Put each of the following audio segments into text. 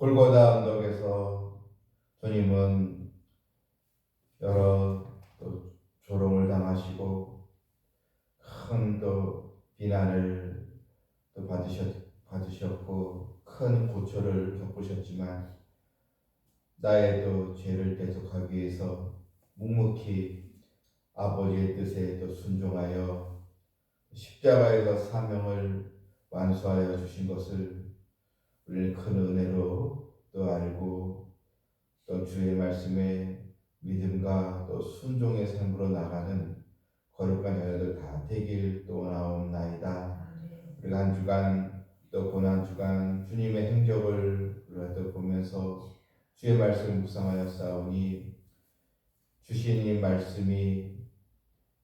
골고다 언덕에서 주님은 여러 또 조롱을 당하시고 큰 또 비난을 또 받으셨고 큰 고초를 겪으셨지만 나의 또 죄를 대속하기 위해서 묵묵히 아버지의 뜻에 또 순종하여 십자가에서 사명을 완수하여 주신 것을 우리는 큰 은혜로 또 알고 또 주의 말씀에 믿음과 또 순종의 삶으로 나가는 거룩한 자녀들 다 되길 또 원하옵나이다. 우리가 한 주간 또 고난 주간 주님의 행적을 우리가 또 보면서 주의 말씀 묵상하여 싸우니 주신 이 말씀이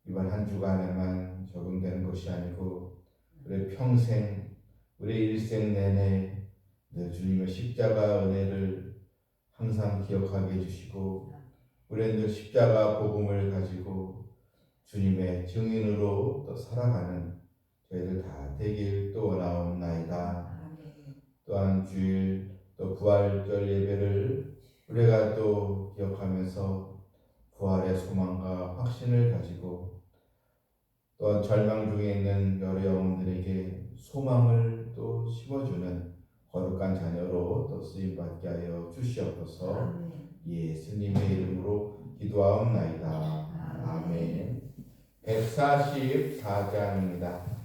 이번 한 주간에만 적용되는 것이 아니고 우리 평생 우리 일생 내내 주님의 십자가 은혜를 항상 기억하게 해주시고 우리는 늘 십자가 복음을 가지고 주님의 증인으로 또 살아가는 저희들 다 되길 또 원하옵나이다. 또한 주일 또 부활절 예배를 우리가 또 기억하면서 부활의 소망과 확신을 가지고 또한 절망 중에 있는 여러 영혼들에게 소망을 또 심어주는 거룩한 자녀로 또 쓰임받게 하여 주시옵소서. 예수님의 이름으로 기도하옵나이다. 아멘. 144장입니다.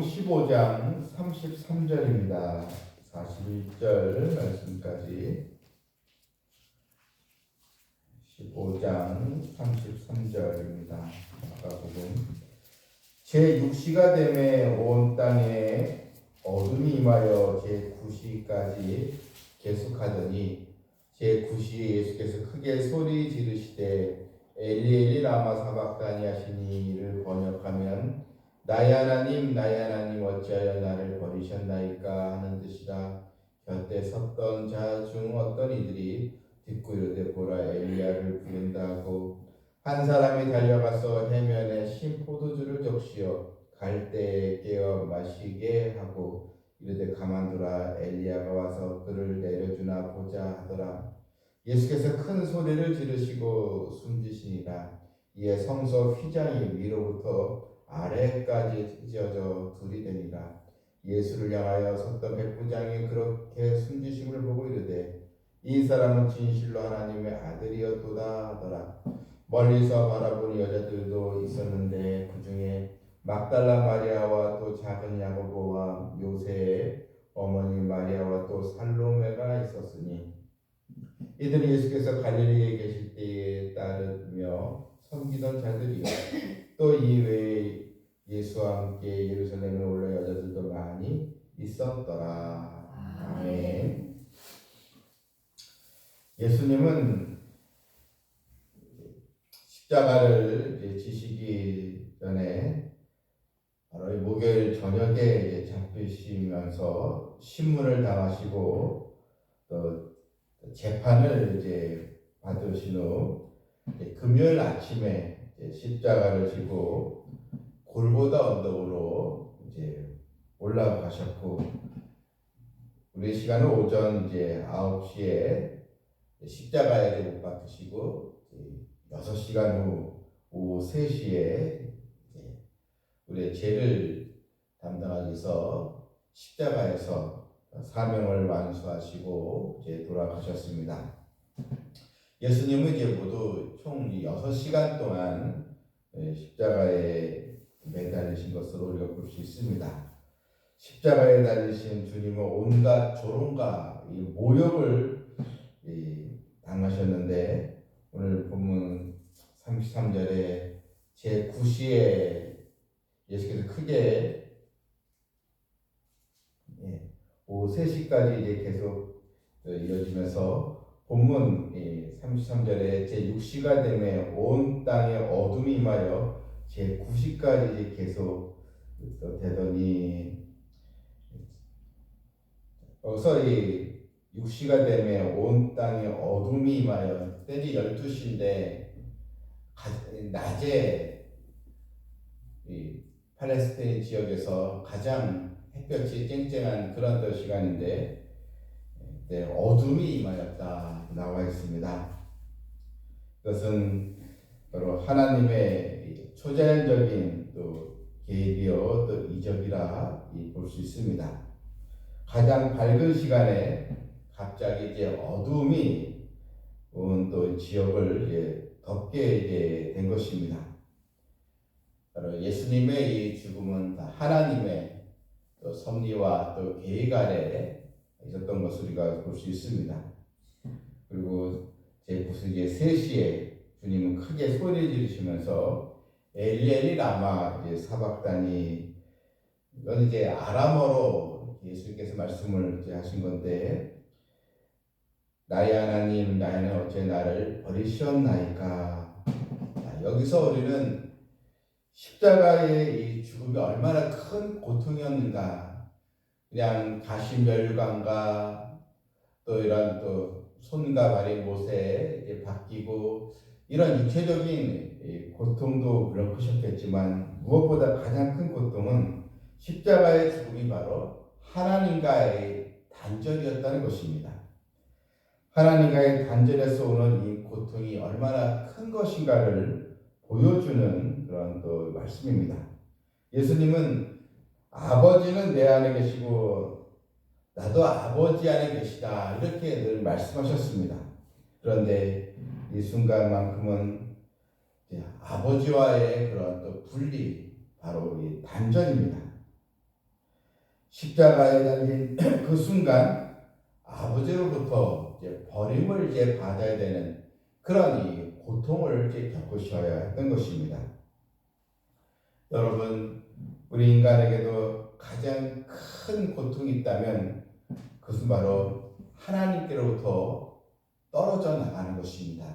15장 33절입니다. 41절 말씀까지 15장 33절입니다. 마가복음 제6시가 되매 온 땅에 어둠이 임하여 제9시까지 계속하더니 제9시에 예수께서 크게 소리 지르시되 엘리 엘리 라마 사박다니 하시니 이를 번역하면 나의 하나님 어찌하여 나를 버리셨나이까 하는 뜻이라. 곁에 섰던 자 중 어떤 이들이 듣고 이르되 보라 엘리야를 부른다 하고 한 사람이 달려가서 해면에 신 포도주를 적시어 갈대에 깨어 마시게 하고 이르되 가만두라 엘리야가 와서 그를 내려주나 보자 하더라. 예수께서 큰 소리를 지르시고 숨지시니라. 이에 성소 휘장이 위로부터 아래까지 찢어져 둘이 되니라. 예수를 향하여 섰던 백부장이 그렇게 숨지심을 보고 이르되 이 사람은 진실로 하나님의 아들이었도다 하더라. 멀리서 바라보는 여자들도 있었는데 그 중에 막달라 마리아와 또 작은 야고보와 요새의 어머니 마리아와 또 살로메가 있었으니 이들은 예수께서 갈릴리에 계실 때에 따르며 섬기던 자들이요 또 이 외에 예수와 함께 예루살렘에 올라 여자들도 많이 있었더라. 아멘. 예수님은 십자가를 지시기 전에 바로 목요일 저녁에 잡히시면서 신문을 당하시고 또 재판을 받으신 후 금요일 아침에 십자가를 지고 골고다 언덕으로 올라가셨고 우리 시간은 오전 9시에 십자가에 못 박히시고 6시간 후 오후 3시에 우리의 죄를 담당하기 위해서 십자가에서 사명을 완수하시고 돌아가셨습니다. 예수님은 모두 총 6시간 동안 십자가에 매달리신 것으로 우리가 볼 수 있습니다. 십자가에 달리신 주님은 온갖 조롱과 모욕을 당하셨는데 오늘 본문 33절에 제9시에 예수께서 크게 오후 3시까지 계속 이어지면서 본문 33절에 제6시가 되매 온 땅에 어둠이 임하여 제9시까지 계속 되더니 여기서 6시가 되매 온 땅에 어둠이 임하여 때이 12시인데 낮에 팔레스타인 지역에서 가장 햇볕이 쨍쨍한 그런 시간인데 어둠이 임하였다 나와 있습니다. 그것은 바로 하나님의 초자연적인 또 계획이요 또 이적이라 볼 수 있습니다. 가장 밝은 시간에 갑자기 어둠이 온 또 지역을 덮게 된 것입니다. 바로 예수님의 이 죽음은 하나님의 또 섭리와 또 계획 아래 있었던 것을 우리가 볼 수 있습니다. 그리고 제9시에 3시에 주님은 크게 소리 지르시면서 엘리 엘리 라마 사박다니 이건 아람어로 예수님께서 말씀을 하신 건데 나의 하나님 어째 나를 버리셨나이까. 여기서 우리는 십자가의 이 죽음이 얼마나 큰 고통이었는가. 그냥 가시멸관과 또 이런 또 손과 발의 못에 바뀌고 이런 육체적인 고통도 물론 크셨겠지만 무엇보다 가장 큰 고통은 십자가의 죽음이 바로 하나님과의 단절이었다는 것입니다. 하나님과의 단절에서 오는 이 고통이 얼마나 큰 것인가를 보여주는 그런 또 말씀입니다. 예수님은 아버지는 내 안에 계시고 나도 아버지 안에 계시다 이렇게 늘 말씀하셨습니다. 그런데 이 순간만큼은 아버지와의 그런 또 분리 바로 이 단절입니다. 십자가에 달린 그 순간 아버지로부터 이제 버림을 이제 받아야 되는 그런 이 고통을 이제 겪으셔야 했던 것입니다. 여러분, 우리 인간에게도 가장 큰 고통이 있다면 그것은 바로 하나님께로부터 떨어져 나가는 것입니다.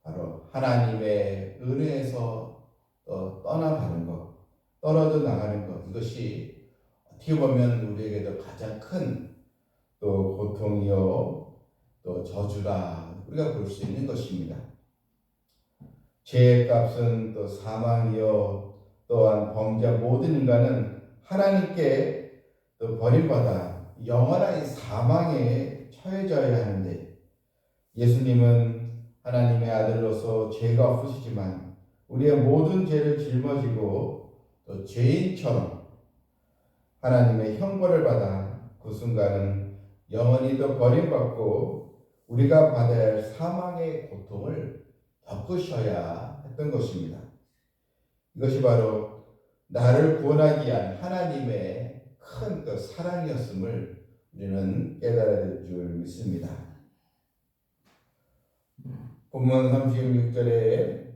바로 하나님의 은혜에서 떠나가는 것, 떨어져 나가는 것, 이것이 어떻게 보면 우리에게도 가장 큰 또 고통이요, 또 저주라 우리가 볼 수 있는 것입니다. 죄의 값은 또 사망이요, 또한 범죄한 모든 인간은 하나님께 또 버림받아 영원한 사망에 처해져야 하는데, 예수님은 하나님의 아들로서 죄가 없으시지만 우리의 모든 죄를 짊어지고 또 죄인처럼 하나님의 형벌을 받아 그 순간은 영원히 또 버림받고 우리가 받아야 할 사망의 고통을 겪으셔야 했던 것입니다. 이것이 바로 나를 구원하기 위한 하나님의 큰 그 사랑이었음을 우리는 깨달아야 될 줄 믿습니다. 본문 36절에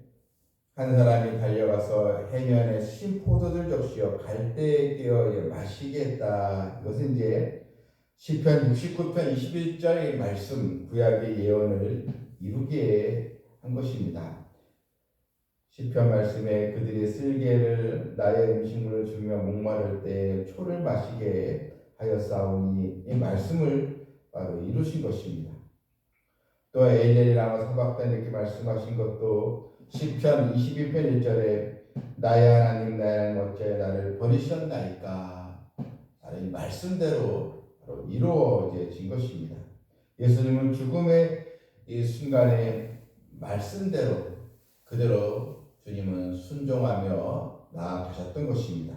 한 사람이 달려가서 해면에 신 포도들 적시어 갈대에 끼어 마시게 했다. 이것은 이제 시편 69편 21절의 말씀, 구약의 예언을 이루게 한 것입니다. 시편 말씀에 그들이 쓸개를 나의 음식물을 주며 목마를 때 초를 마시게 하였사오니, 이 말씀을 바로 이루신 것입니다. 또 엘리야와 사박단 이렇게 말씀하신 것도 시편 22편 1절에 나의 하나님 나의 하나님 어찌하여 나를 버리셨나이까, 바로 이 말씀대로 바로 이루어진 것입니다. 예수님은 죽음의 이 순간에 말씀대로 그대로 주님은 순종하며 나아가셨던 것입니다.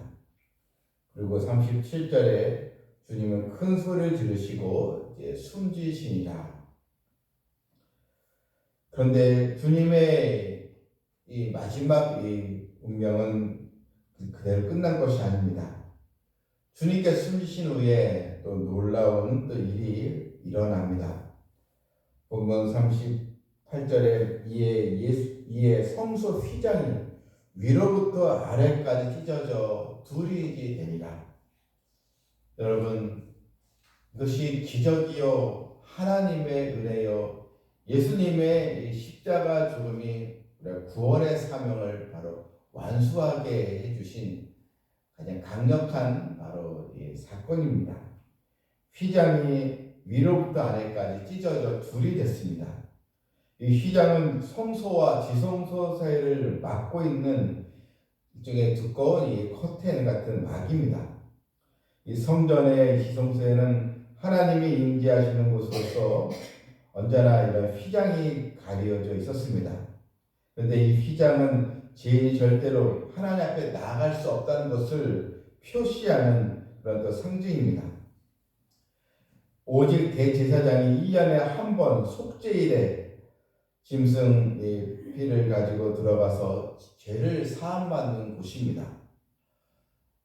그리고 37절에 주님은 큰 소리를 지르시고 이제 숨지시니라. 그런데 주님의 이 마지막 이 운명은 그대로 끝난 것이 아닙니다. 주님께 숨지신 후에 또 놀라운 또 일이 일어납니다. 본문 38절에 이에 성소 휘장이 위로부터 아래까지 찢어져 둘이 되니라. 여러분, 이것이 기적이요 하나님의 은혜요 예수님의 십자가 죽음이 구원의 사명을 바로 완수하게 해주신 가장 강력한 바로 이 사건입니다. 휘장이 위로부터 아래까지 찢어져 둘이 됐습니다. 이 휘장은 성소와 지성소 사이를 막고 있는 일종의 두꺼운 이 커튼 같은 막입니다. 이 성전의 지성소에는 하나님이 임재하시는 곳으로서 언제나 이런 휘장이 가려져 있었습니다. 그런데 이 휘장은 죄인이 절대로 하나님 앞에 나아갈 수 없다는 것을 표시하는 그런 또 상징입니다. 오직 대제사장이 1년에 한 번 속죄일에 짐승 피를 가지고 들어가서 죄를 사함받는 곳입니다.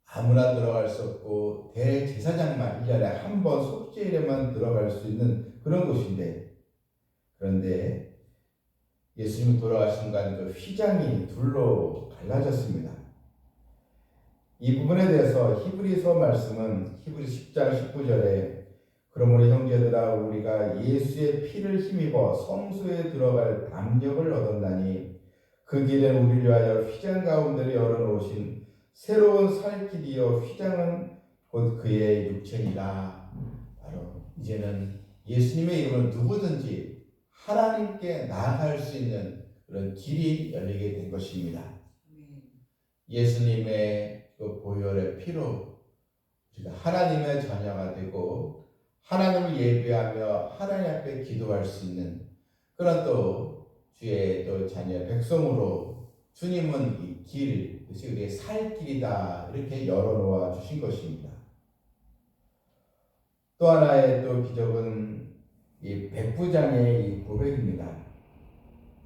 아무나 들어갈 수 없고 대제사장만 1년에 한 번 속죄일에만 들어갈 수 있는 그런 곳인데, 그런데 예수님이 돌아가신 순간 그 휘장이 둘로 갈라졌습니다. 이 부분에 대해서 히브리서 말씀은 히브리 10장 19절에 그러므로 형제들아 우리가 예수의 피를 힘입어 성소에 들어갈 담력을 얻었나니 그 길은 우리를 위하여 휘장 가운데를 열어놓으신 새로운 살 길이요 휘장은 곧 그의 육체니라. 바로 이제는 예수님의 이름은 누구든지 하나님께 나아갈 수 있는 그런 길이 열리게 된 것입니다. 예수님의 그 보혈의 피로 우리가 하나님의 자녀가 되고 하나님을 예배하며 하나님 앞에 기도할 수 있는 그런 또 주의 또 자녀 백성으로 주님은 이 길, 그것이 우리의 살 길이다 이렇게 열어놓아 주신 것입니다. 또 하나의 또 기적은 이 백부장의 이 고백입니다.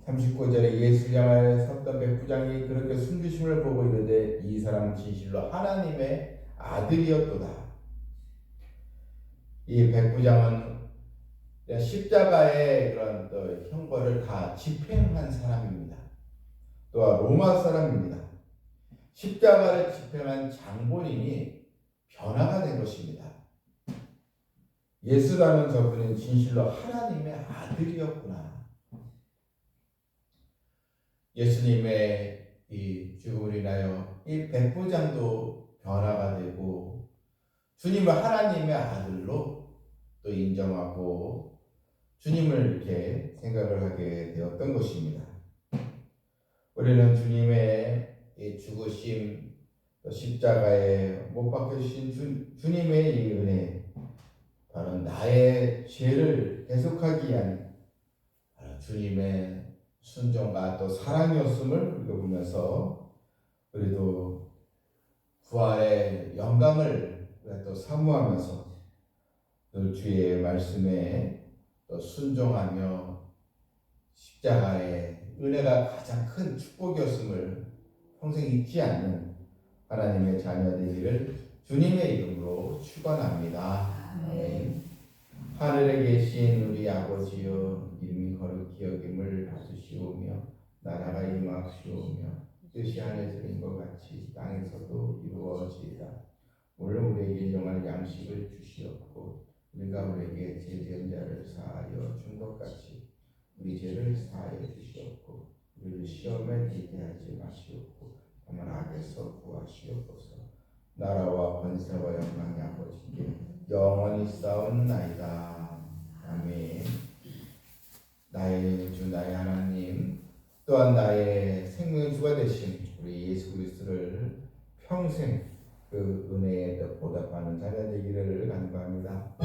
39절에 예수를 향하여 섰던 백부장이 그렇게 숨기심을 보고 이르되 이 사람은 진실로 하나님의 아들이었도다. 이 백부장은 십자가의 그런 또 형벌을 다 집행한 사람입니다. 또한 로마 사람입니다. 십자가를 집행한 장본인이 변화가 된 것입니다. 예수라는 저분은 진실로 하나님의 아들이었구나. 예수님의 이 죽음을 인하여 이 백부장도 변화가 되고 주님을 하나님의 아들로 또 인정하고 주님을 이렇게 생각을 하게 되었던 것입니다. 우리는 주님의 이 죽으심, 또 십자가에 못 박혀주신 주님의 이 은혜, 바로 나의 죄를 대속하기 위한 주님의 순종과 또 사랑이었음을 우리가 보면서 우리도 부활의 영광을 또 사모하면서 늘 주의 말씀에 또 순종하며 십자가의 은혜가 가장 큰 축복이었음을 평생 잊지 않는 하나님의 자녀 되기를 주님의 이름으로 축원합니다. 아멘. 하늘에 계신 우리 아버지여, 이름이 거룩히 여김을 받으시오며 나라가 임하시오며 뜻이 하늘에서 이룬 것 같이 땅에서도 이루어지이다. 물론 우리에게 일용할 양식을 주시옵고 우리가 우리에게 죄 지은 자를 사하여 준 것 같이 우리 죄를 사하여 주시옵고 우리를 시험에 들게 하지 마시옵고 다만 악에서 구하시옵소서. 나라와 권세와 영광이 아버지께 영원히 싸움나이다. 아멘. 나의 주 나의 하나님, 또한 나의 생명의 주가 되신 우리 예수 그리스도를 평생 그 은혜에 보답하는 자녀 되기를 간구합니다.